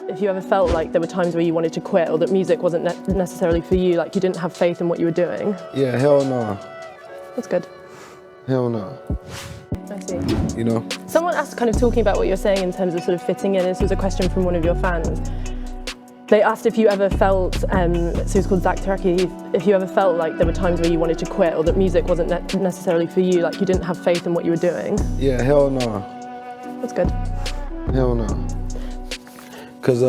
if you ever felt like there were times where you wanted to quit or that music wasn't necessarily for you, like you didn't have faith in what you were doing? Yeah, hell no. That's good. Hell no. I see. You know? Someone asked, kind of talking about what you're saying in terms of sort of fitting in, this was a question from one of your fans. They asked if you ever felt, so he's called Zach Taraki, if you ever felt like there were times where you wanted to quit or that music wasn't necessarily for you, like you didn't have faith in what you were doing? Yeah, hell no. That's good. Hell no. Because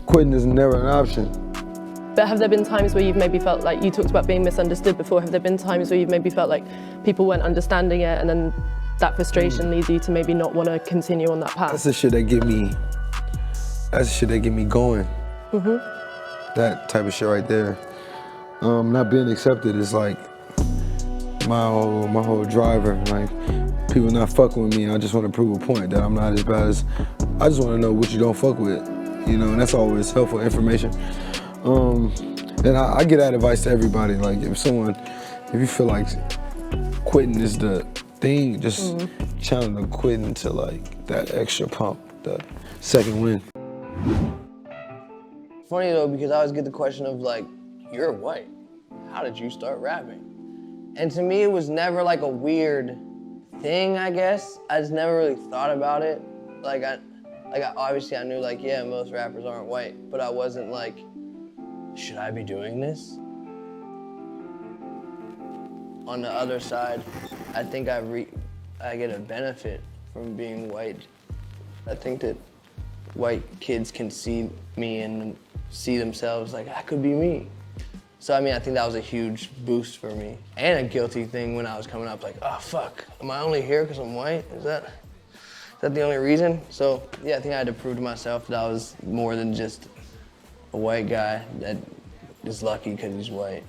quitting is never an option. But have there been times where you've maybe felt like, you talked about being misunderstood before, have there been times where you've maybe felt like people weren't understanding it and then that frustration leads you to maybe not want to continue on that path? That's the shit that get me, going. That type of shit right there. Not being accepted is like my whole driver. Like, people not fucking with me, I just want to prove a point that I'm not as bad as, I just want to know what you don't fuck with, you know, and that's always helpful information. And I get that advice to everybody, like if you feel like quitting is the thing, just challenge them quitting to like that extra pump, that second win. Funny though, because I always get the question of like, you're white, how did you start rapping? And to me, it was never like a weird thing, I guess. I just never really thought about it. Obviously I knew like, yeah, most rappers aren't white, but I wasn't like, should I be doing this? On the other side, I think I get a benefit from being white. I think that white kids can see me and see themselves like, that could be me. So I mean, I think that was a huge boost for me. And a guilty thing when I was coming up, like, oh fuck, am I only here because I'm white? Is that the only reason? So yeah, I think I had to prove to myself that I was more than just a white guy that is lucky because he's white.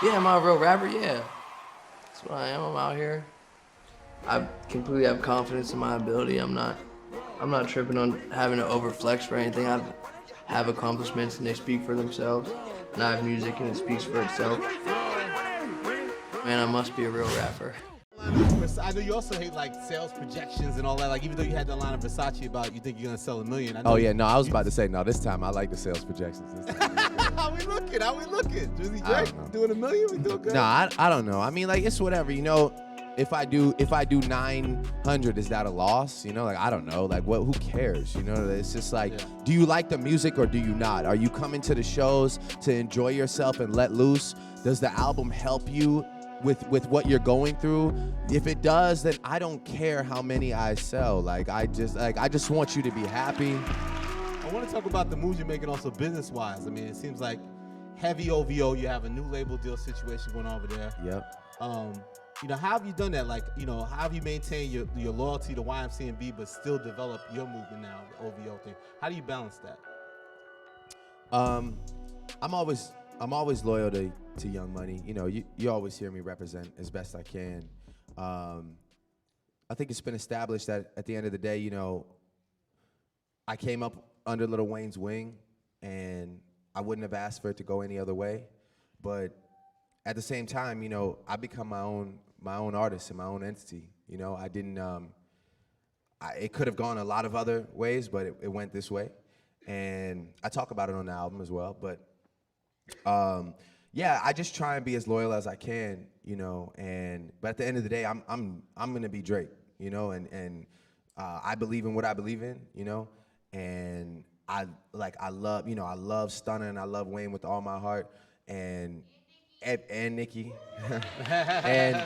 Yeah, am I a real rapper? Yeah. That's what I am, I'm out here. I completely have confidence in my ability. I'm not tripping on having to overflex for anything. I have accomplishments and they speak for themselves. And I have music and it speaks for itself. Man, I must be a real rapper. I know you also hate like sales projections and all that. Like even though you had the line of Versace about you think you're gonna sell 1 million. Oh yeah, no, I was about to say no. This time I like the sales projections. How we looking? Drizzy Drake doing 1 million? We doing good? No, I don't know. I mean, like it's whatever. You know, if I do 900, is that a loss? You know, like I don't know. Like what? Who cares? You know, it's just like, do you like the music or do you not? Are you coming to the shows to enjoy yourself and let loose? Does the album help you with what you're going through? If it does, then I don't care how many I sell. Like I just want you to be happy. I want to talk about the moves you're making also business-wise. I mean, it seems like heavy OVO, you have a new label deal situation going on over there. Yep. You know, how have you done that? Like, you know, how have you maintained your loyalty to YMCMB but still develop your movement now, the OVO thing? How do you balance that? I'm always loyal to Young Money. You know, you always hear me represent as best I can. I think it's been established that at the end of the day, you know, I came up under Lil Wayne's wing, and I wouldn't have asked for it to go any other way. But at the same time, you know, I become my own artist and my own entity. You know, I didn't. It could have gone a lot of other ways, but it went this way, and I talk about it on the album as well. But yeah, I just try and be as loyal as I can, you know. But at the end of the day, I'm gonna be Drake, you know, and I believe in what I believe in, you know, and I love Stunner and I love Wayne with all my heart, and Nicki, and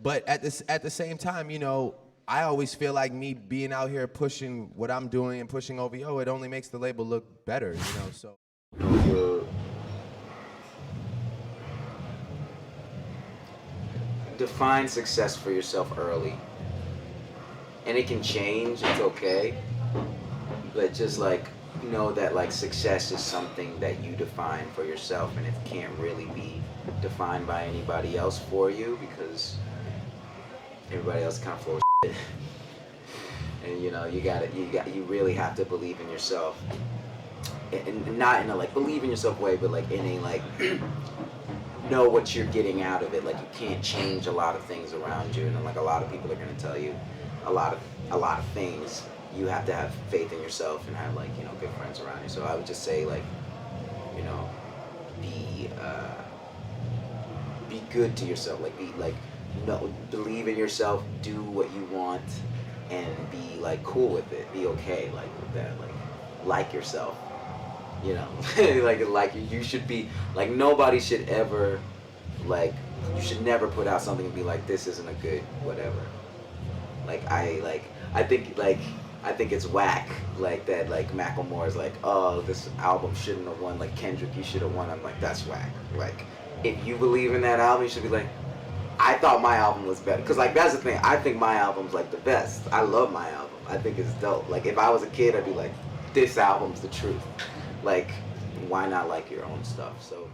but at the same time, you know, I always feel like me being out here pushing what I'm doing and pushing OVO, it only makes the label look better, you know. So. Define success for yourself early, and it can change, it's okay, but just like know that like success is something that you define for yourself, and it can't really be defined by anybody else for you, because everybody else kind of full of shit. And you know, you really have to believe in yourself, and not in a like believe in yourself way, but like in a like know what you're getting out of it. Like you can't change a lot of things around you, and like a lot of people are going to tell you a lot of a lot of things, you have to have faith in yourself and have, like, you know, good friends around you. So I would just say, like, you know, be good to yourself. Like, believe in yourself, do what you want, and be, like, cool with it. Be okay, like, with that. Like yourself, you know. like you should be, like, nobody should ever, like, you should never put out something and be like, this isn't a good whatever. I think it's whack, like, that, like, Macklemore's like, oh, this album shouldn't have won, like, Kendrick, you should have won. I'm like, that's whack. Like, if you believe in that album, you should be like, I thought my album was better. Because, like, that's the thing, I think my album's, like, the best. I love my album. I think it's dope. Like, if I was a kid, I'd be like, this album's the truth. Like, why not like your own stuff? So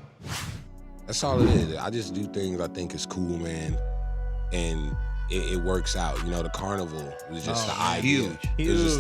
that's all it is. I just do things I think is cool, man, and it works out. You know, the carnival was just the idea. Huge. It was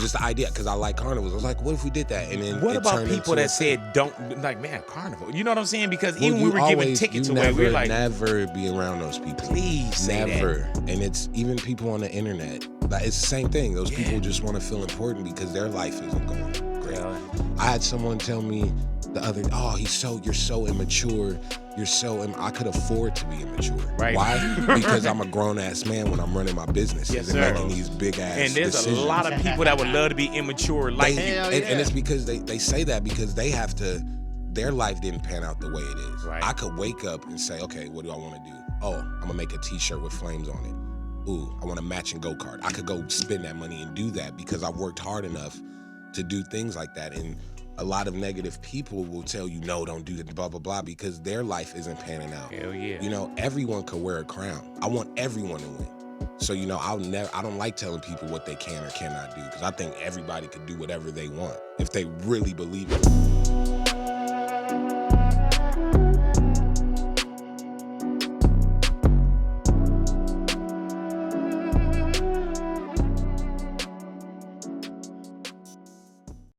just the idea, because I like carnivals. I was like, what if we did that? And then what about people that said don't, like, man, carnival? You know what I'm saying? Because even when we were giving tickets away, we were like, never be around those people. Please say never. that. And it's even people on the internet. Like, it's the same thing. Those people just want to feel important because their life isn't going great. Yeah. I had someone tell me the other, oh, you're so immature. I could afford to be immature. Right. Why? Because I'm a grown-ass man when I'm running my business. Yes, and making these big-ass And there's decisions. a lot of people that would love to be immature like you. And it's because they say that because they have to, their life didn't pan out the way it is. Right. I could wake up and say, okay, what do I want to do? Oh, I'm going to make a t-shirt with flames on it. Ooh, I want a matching go-kart. I could go spend that money and do that because I've worked hard enough to do things like that. And a lot of negative people will tell you, no, don't do that, blah, blah, blah, because their life isn't panning out. Hell yeah. You know, everyone could wear a crown. I want everyone to win. So, you know, I don't like telling people what they can or cannot do, because I think everybody could do whatever they want if they really believe it.